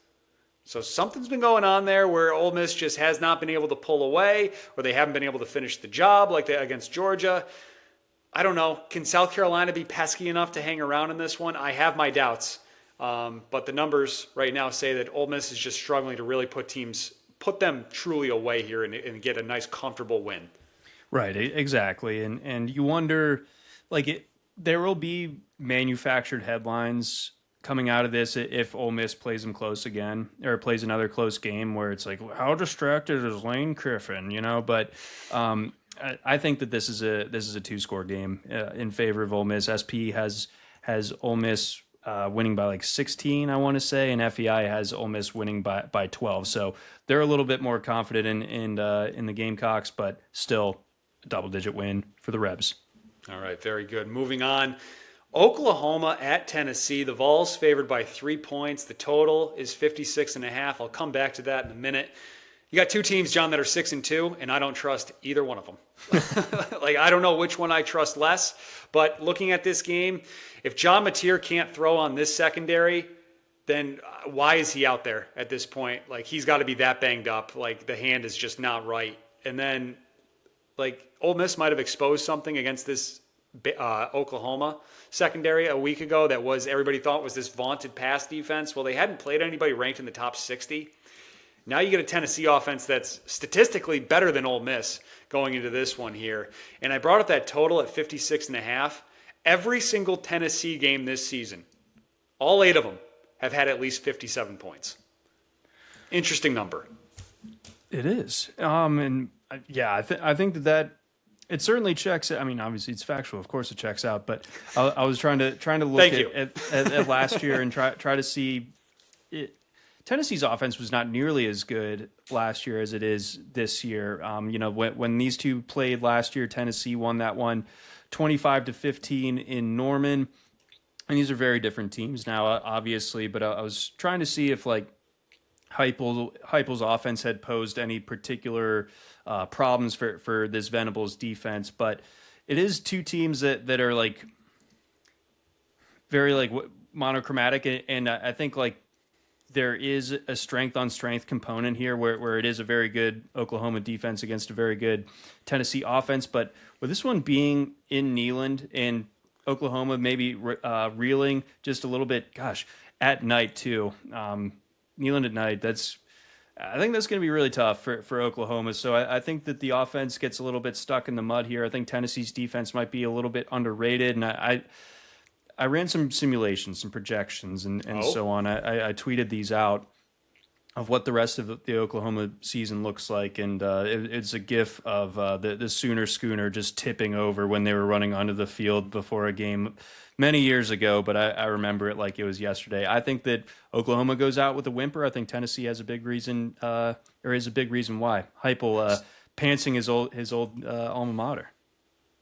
So something's been going on there where Ole Miss just has not been able to pull away, or they haven't been able to finish the job like they against Georgia. I don't know. Can South Carolina be pesky enough to hang around in this one? I have my doubts. But the numbers right now say that Ole Miss is just struggling to really put them truly away here and get a nice, comfortable win. Right, exactly. And you wonder, there will be manufactured headlines coming out of this if Ole Miss plays them close again, or plays another close game where it's like, how distracted is Lane Kiffin, But I think that this is a 2-score game in favor of Ole Miss. SP has Ole Miss winning by like 16, I want to say, and FEI has Ole Miss winning by 12. So they're a little bit more confident in the Gamecocks, but still a double-digit win for the Rebs. All right, very good. Moving on. Oklahoma at Tennessee. The Vols favored by 3 points. The total is 56.5. I'll come back to that in a minute. You got two teams, John, that are 6-2, and I don't trust either one of them. Like, I don't know which one I trust less, but looking at this game, if John Mateer can't throw on this secondary, then why is he out there at this point? Like, he's got to be that banged up. Like, the hand is just not right. And then, like, Ole Miss might have exposed something against this Oklahoma secondary a week ago that was, everybody thought was this vaunted pass defense. Well, they hadn't played anybody ranked in the top 60. Now you get a Tennessee offense that's statistically better than Ole Miss going into this one here. And I brought up that total at 56.5. Every single Tennessee game this season, all 8 of them, have had at least 57 points. Interesting number. It is. And yeah, I think that it certainly checks. I mean, obviously it's factual. Of course it checks out. But I was trying to look at last year and try to see it. Tennessee's offense was not nearly as good last year as it is this year. When these two played last year, Tennessee won that one 25-15 in Norman. And these are very different teams now, obviously. But I was trying to see if like Heupel's offense had posed any particular problems for this Venables defense. But it is two teams that are like very like monochromatic, and I think like there is a strength-on-strength component here where it is a very good Oklahoma defense against a very good Tennessee offense. But with this one being in Neyland and Oklahoma maybe reeling just a little bit, at night too. Neyland at night, I think that's going to be really tough for Oklahoma. So I think that the offense gets a little bit stuck in the mud here. I think Tennessee's defense might be a little bit underrated, and I ran some simulations, some projections, and so on. I tweeted these out of what the rest of the Oklahoma season looks like, and it's a gif of the Sooner schooner just tipping over when they were running onto the field before a game many years ago, but I remember it like it was yesterday. I think that Oklahoma goes out with a whimper. I think Tennessee has a big reason, or is a big reason why. Heupel pantsing his old alma mater.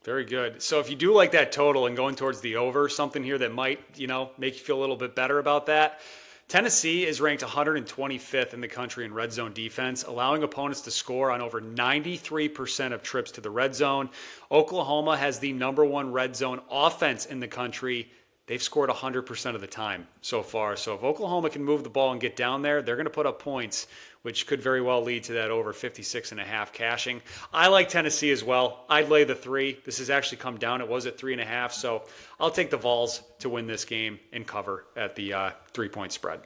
Very good. So if you do like that total and going towards the over, something here that might, make you feel a little bit better about that. Tennessee is ranked 125th in the country in red zone defense, allowing opponents to score on over 93% of trips to the red zone. Oklahoma has the number 1 red zone offense in the country. They've scored 100% of the time so far. So if Oklahoma can move the ball and get down there, they're going to put up points, which could very well lead to that over 56.5 cashing. I like Tennessee as well. I'd lay the 3. This has actually come down. It was at 3.5. So I'll take the Vols to win this game and cover at the 3-point spread.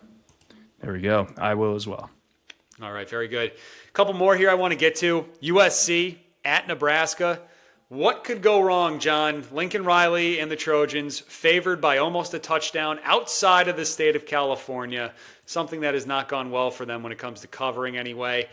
There we go. I will as well. All right, very good. A couple more here I want to get to. USC at Nebraska. What could go wrong, John? Lincoln Riley and the Trojans favored by almost a touchdown outside of the state of California, something that has not gone well for them when it comes to covering anyway.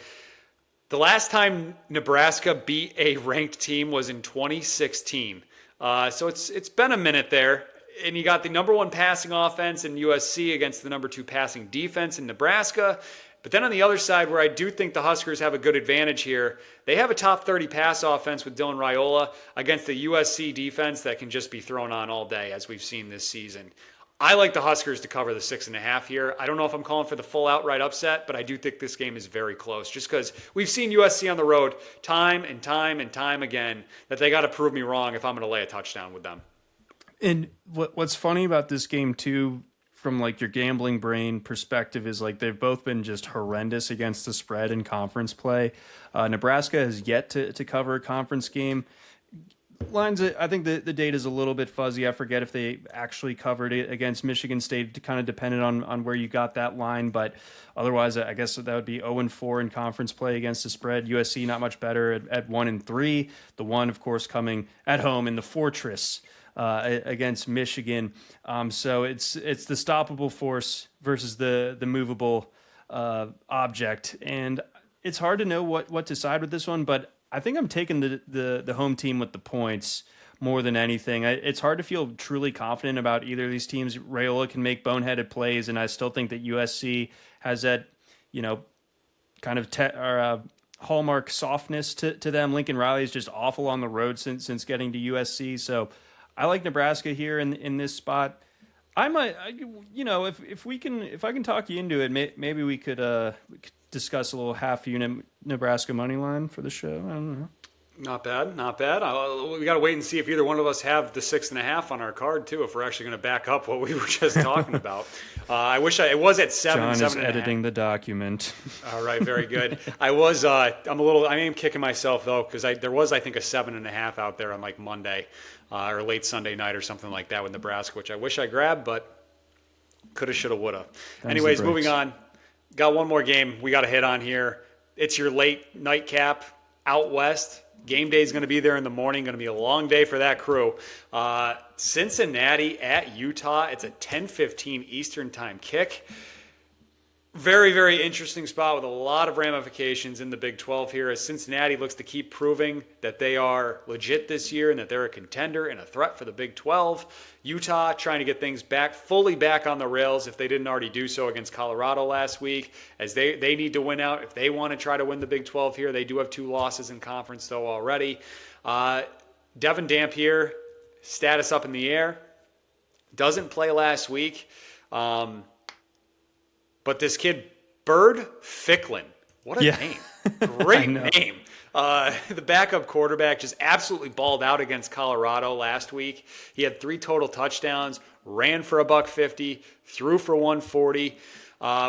The last time Nebraska beat a ranked team was in 2016. So it's been a minute there. And you got the number 1 passing offense in USC against the number 2 passing defense in Nebraska. But then on the other side, where I do think the Huskers have a good advantage here, they have a top 30 pass offense with Dylan Raiola against the USC defense that can just be thrown on all day, as we've seen this season. I like the Huskers to cover the 6.5 here. I don't know if I'm calling for the full outright upset, but I do think this game is very close, just because we've seen USC on the road time and time and time again that they got to prove me wrong if I'm going to lay a touchdown with them. And what's funny about this game too, from like your gambling brain perspective, is like they've both been just horrendous against the spread in conference play. Nebraska has yet to cover a conference game. Lines, I think the data is a little bit fuzzy. I forget if they actually covered it against Michigan State, kind of dependent on where you got that line. But otherwise, I guess that would be 0-4 in conference play against the spread. USC not much better at 1-3. The one, of course, coming at home in the Fortress against Michigan. So it's the stoppable force versus the movable object. And it's hard to know what to side with this one, but I think I'm taking the home team with the points more than anything. It's hard to feel truly confident about either of these teams. Raiola can make boneheaded plays, and I still think that USC has that, you know, kind of hallmark softness to them. Lincoln Riley is just awful on the road since getting to USC. So I like Nebraska here in this spot. I might, if I can talk you into it, maybe we could discuss a little half unit Nebraska money line for the show. I don't know. Not bad, not bad. We got to wait and see if either one of us have the 6.5 on our card too. If we're actually going to back up what we were just talking about, I wish it was at 7. John 7 is editing the document. All right, very good. I am kicking myself though because there was I think a 7.5 out there on like Monday or late Sunday night or something like that with Nebraska, which I wish I grabbed, but coulda, shoulda, woulda. Anyways, moving on. Got one more game we got to hit on here. It's your late nightcap out west. Game day is going to be there in the morning. Going to be a long day for that crew. Cincinnati at Utah. It's a 10:15 Eastern time kick. Very, very interesting spot with a lot of ramifications in the Big 12 here as Cincinnati looks to keep proving that they are legit this year and that they're a contender and a threat for the Big 12. Utah trying to get things fully back on the rails if they didn't already do so against Colorado last week, as they need to win out if they want to try to win the Big 12 here. They do have 2 losses in conference, though, already. Devin Dampier, status up in the air. Doesn't play last week. But this kid, Bird Ficklin, what a name. Great name. The backup quarterback just absolutely balled out against Colorado last week. He had 3 total touchdowns, ran for $150, threw for 140.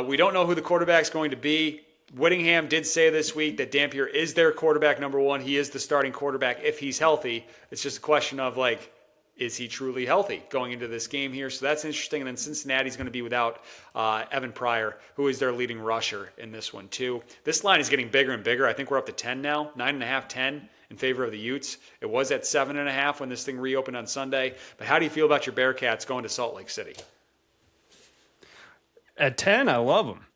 We don't know who the quarterback's going to be. Whittingham did say this week that Dampier is their quarterback number 1. He is the starting quarterback if he's healthy. It's just a question of, like, is he truly healthy going into this game here? So that's interesting. And then Cincinnati's going to be without Evan Pryor, who is their leading rusher in this one too. This line is getting bigger and bigger. I think we're up to 10 now, 9.5, 10 in favor of the Utes. It was at 7.5 when this thing reopened on Sunday. But how do you feel about your Bearcats going to Salt Lake City? At 10, I love them.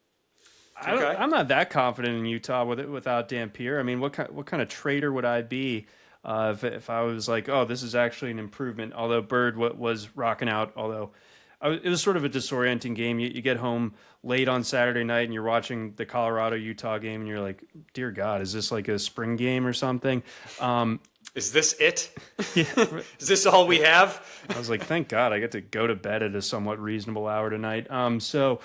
Okay. I'm not that confident in Utah without Dampier. I mean, what kind of traitor would I be if I was like, oh, this is actually an improvement? Although Bird was rocking out, it was sort of a disorienting game. You get home late on Saturday night and you're watching the Colorado-Utah game and you're like, dear God, is this like a spring game or something? Is this it? Yeah. Is this all we have? I was like, thank God I get to go to bed at a somewhat reasonable hour tonight. So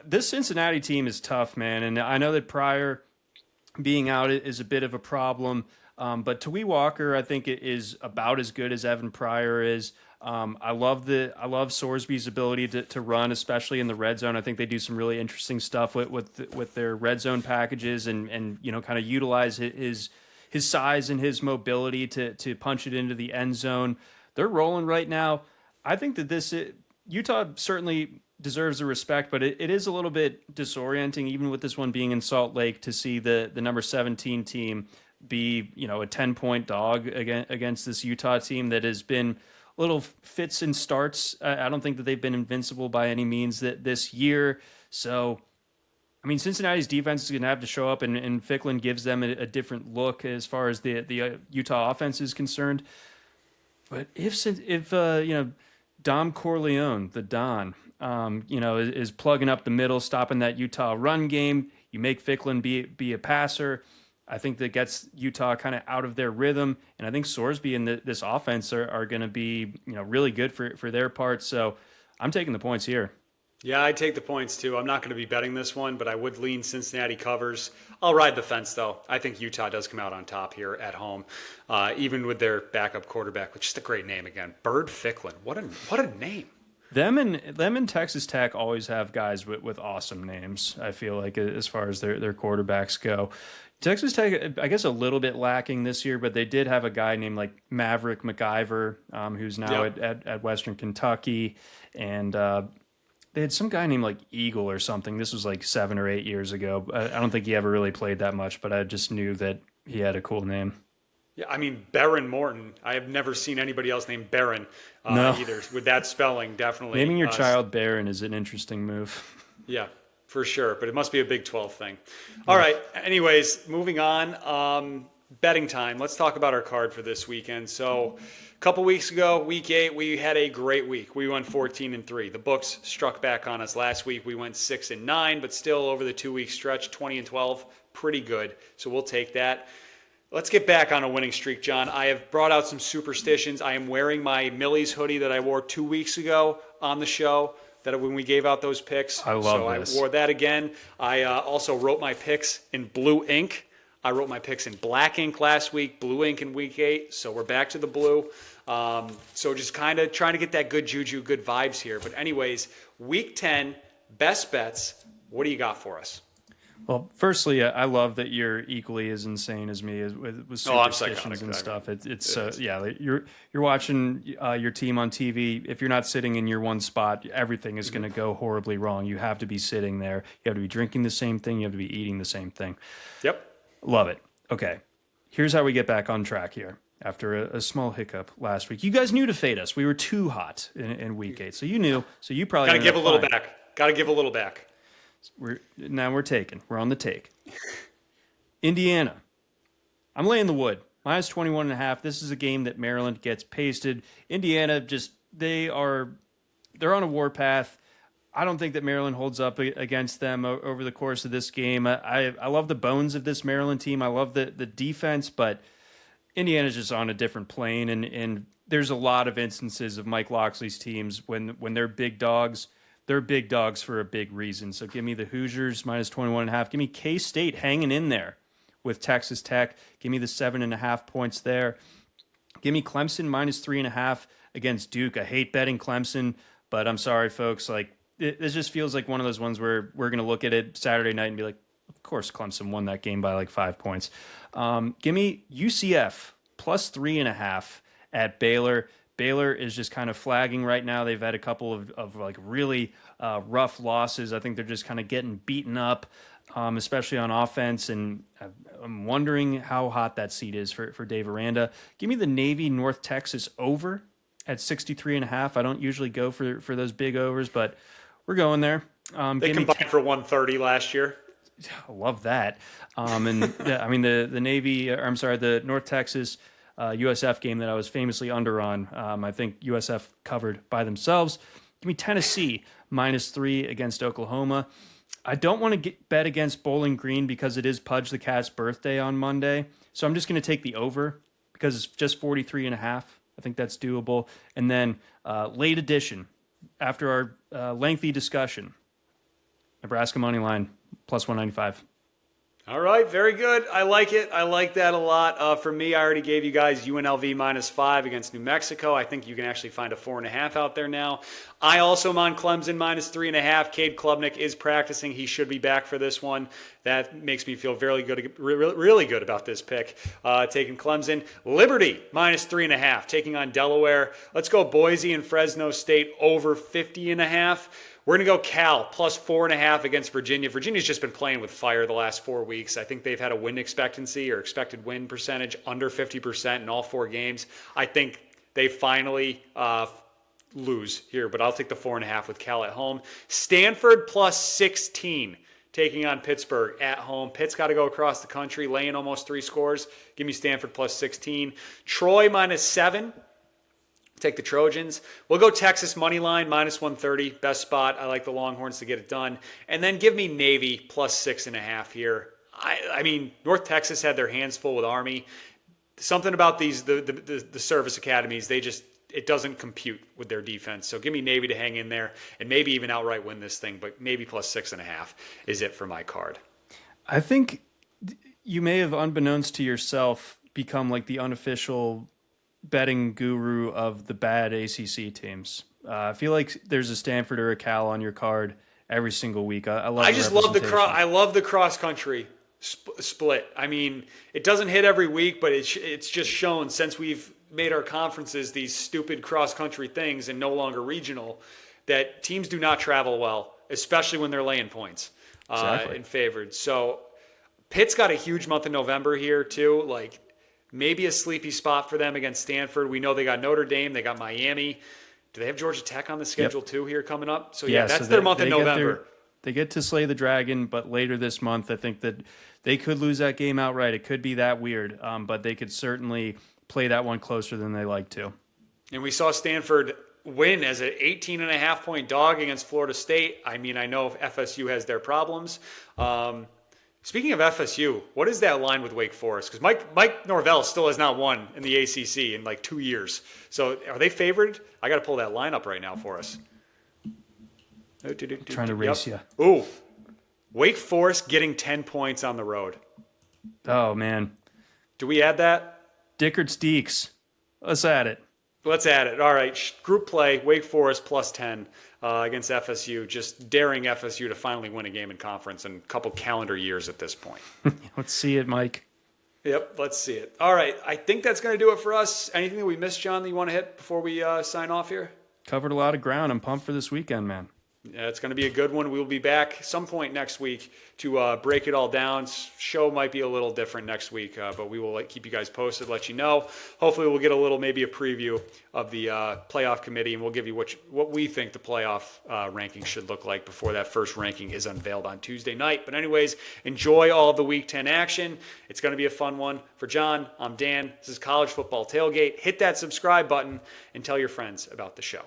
this Cincinnati team is tough, man. And I know that Pryor being out is a bit of a problem. But Tawee Walker, I think, is about as good as Evan Pryor is. I love Sorsby's ability to run, especially in the red zone. I think they do some really interesting stuff with their red zone packages and kind of utilize his size and his mobility to punch it into the end zone. They're rolling right now. I think that Utah certainly deserves the respect, but it is a little bit disorienting, even with this one being in Salt Lake, to see the number 17 team be a 10-point dog against this Utah team that has been little fits and starts. I don't think that they've been invincible by any means this year. So, I mean, Cincinnati's defense is going to have to show up, and Ficklin gives them a different look as far as the Utah offense is concerned. But if Dom Corleone, the Don, is plugging up the middle, stopping that Utah run game, you make Ficklin be a passer. I think that gets Utah kind of out of their rhythm, and I think Sorsby and this offense are going to be really good for their part. So I'm taking the points here. Yeah, I take the points too. I'm not going to be betting this one, but I would lean Cincinnati covers. I'll ride the fence though. I think Utah does come out on top here at home, even with their backup quarterback, which is a great name again, Bird Ficklin. What a name. Them and Texas Tech always have guys with awesome names, I feel like, as far as their quarterbacks go. Texas Tech, I guess, a little bit lacking this year, but they did have a guy named like Maverick McIver, who's now at Western Kentucky, and they had some guy named like Eagle or something. This was like 7 or 8 years ago. I don't think he ever really played that much, but I just knew that he had a cool name. Yeah, I mean, Baron Morton. I have never seen anybody else named Baron either. With that spelling, definitely. Naming your child Baron is an interesting move. Yeah, for sure, but it must be a Big 12 thing. All right. Anyways, moving on. Betting time. Let's talk about our card for this weekend. So a couple weeks ago, week 8, we had a great week. We went 14-3. The books struck back on us last week. We went 6-9, but still over the 2-week stretch, 20-12, pretty good. So we'll take that. Let's get back on a winning streak, John. I have brought out some superstitions. I am wearing my Millie's hoodie that I wore 2 weeks ago on the show, that when we gave out those picks. I love this. I wore that again. I also wrote my picks in blue ink. I wrote my picks in black ink last week, blue ink in week 8, so we're back to the blue. So just kind of trying to get that good juju, good vibes here. But anyways, week 10, best bets. What do you got for us? Well, firstly, I love that you're equally as insane as me with superstitions and stuff. You're watching your team on TV. If you're not sitting in your one spot, everything is going to go horribly wrong. You have to be sitting there. You have to be drinking the same thing. You have to be eating the same thing. Yep. Love it. Okay, here's how we get back on track here after a small hiccup last week. You guys knew to fade us. We were too hot in week 8, so you knew. So you probably got to give a little back. Got to give a little back. We're on the take. Indiana. I'm laying the wood. Minus 21.5. This is a game that Maryland gets pasted. Indiana they're on a warpath. I don't think that Maryland holds up against them over the course of this game. I love the bones of this Maryland team. I love the defense, but Indiana's just on a different plane, and there's a lot of instances of Mike Loxley's teams when they're big dogs. They're big dogs for a big reason. So give me the Hoosiers minus 21.5. Give me K-State hanging in there with Texas Tech. Give me the 7.5 points there. Give me Clemson minus 3.5 against Duke. I hate betting Clemson, but I'm sorry, folks. It just feels like one of those ones where we're going to look at it Saturday night and be like, of course Clemson won that game by 5 points. Give me UCF plus 3.5 at Baylor. Baylor is just kind of flagging right now. They've had a couple of really rough losses. I think they're just kind of getting beaten up, especially on offense. And I'm wondering how hot that seat is for Dave Aranda. Give me the Navy North Texas over at 63.5. I don't usually go for those big overs, but we're going there. They combined for 130 last year. I love that. The Navy, the North Texas USF game that I was famously under on. I think USF covered by themselves. Give me Tennessee minus 3 against Oklahoma. I don't want to bet against Bowling Green because it is Pudge the Cat's birthday on Monday. So I'm just going to take the over because it's just 43.5. I think that's doable. And then late edition, after our lengthy discussion, Nebraska money line plus 195. All right, very good. I like it. I like that a lot. For me, I already gave you guys UNLV minus 5 against New Mexico. I think you can actually find a 4.5 out there now. I also am on Clemson minus 3.5. Cade Klubnik is practicing. He should be back for this one. That makes me feel really good about this pick. Taking Clemson. Liberty minus 3.5. Taking on Delaware. Let's go Boise and Fresno State over 50.5. We're going to go Cal plus 4.5 against Virginia. Virginia's just been playing with fire the last 4 weeks. I think they've had a win expectancy or expected win percentage under 50% in all 4 games. I think they finally lose here, but I'll take the 4.5 with Cal at home. Stanford plus 16 taking on Pittsburgh at home. Pitt's got to go across the country, laying almost 3 scores. Give me Stanford plus 16. Troy minus 7. Take the Trojans. We'll go Texas money line minus 130. Best spot. I like the Longhorns to get it done. And then give me Navy plus 6.5 here. I mean, North Texas had their hands full with Army. Something about the service academies, it doesn't compute with their defense. So give me Navy to hang in there and maybe even outright win this thing. But Navy plus 6.5 is it for my card. I think you may have, unbeknownst to yourself, become like the unofficial betting guru of the bad ACC teams. I feel like there's a Stanford or a Cal on your card every single week. I just love the cross country split. I mean, it doesn't hit every week, but it's just shown since we've made our conferences these stupid cross country things and no longer regional that teams do not travel well, especially when they're laying points and favored. So Pitt's got a huge month of November here too. Maybe a sleepy spot for them against Stanford. We know they got Notre Dame. They got Miami. Do they have Georgia Tech on the schedule too here coming up? So that's their month in November. get to slay the dragon, but later this month, I think that they could lose that game outright. It could be that weird, but they could certainly play that one closer than they like to. And we saw Stanford win as an 18.5-point dog against Florida State. I mean, I know FSU has their problems. Speaking of FSU, what is that line with Wake Forest? Because Mike Norvell still has not won in the ACC in like 2 years. So are they favored? I got to pull that line up right now for us. Trying to race you. Ooh, Wake Forest getting 10 points on the road. Oh, man. Do we add that? Dickert's Deeks. Let's add it. Let's add it. All right, group play, Wake Forest plus 10 against FSU, just daring FSU to finally win a game in conference in a couple calendar years at this point. Let's see it, Mike. Yep, let's see it. All right, I think that's going to do it for us. Anything that we missed, John, that you want to hit before we sign off here? Covered a lot of ground. I'm pumped for this weekend, man. Yeah, it's going to be a good one. We'll be back some point next week to break it all down. Show might be a little different next week, but we will keep you guys posted, let you know. Hopefully we'll get a little, maybe a preview of the playoff committee, and we'll give you what we think the playoff ranking should look like before that first ranking is unveiled on Tuesday night. But anyways, enjoy all of the Week 10 action. It's going to be a fun one. For John, I'm Dan. This is College Football Tailgate. Hit that subscribe button and tell your friends about the show.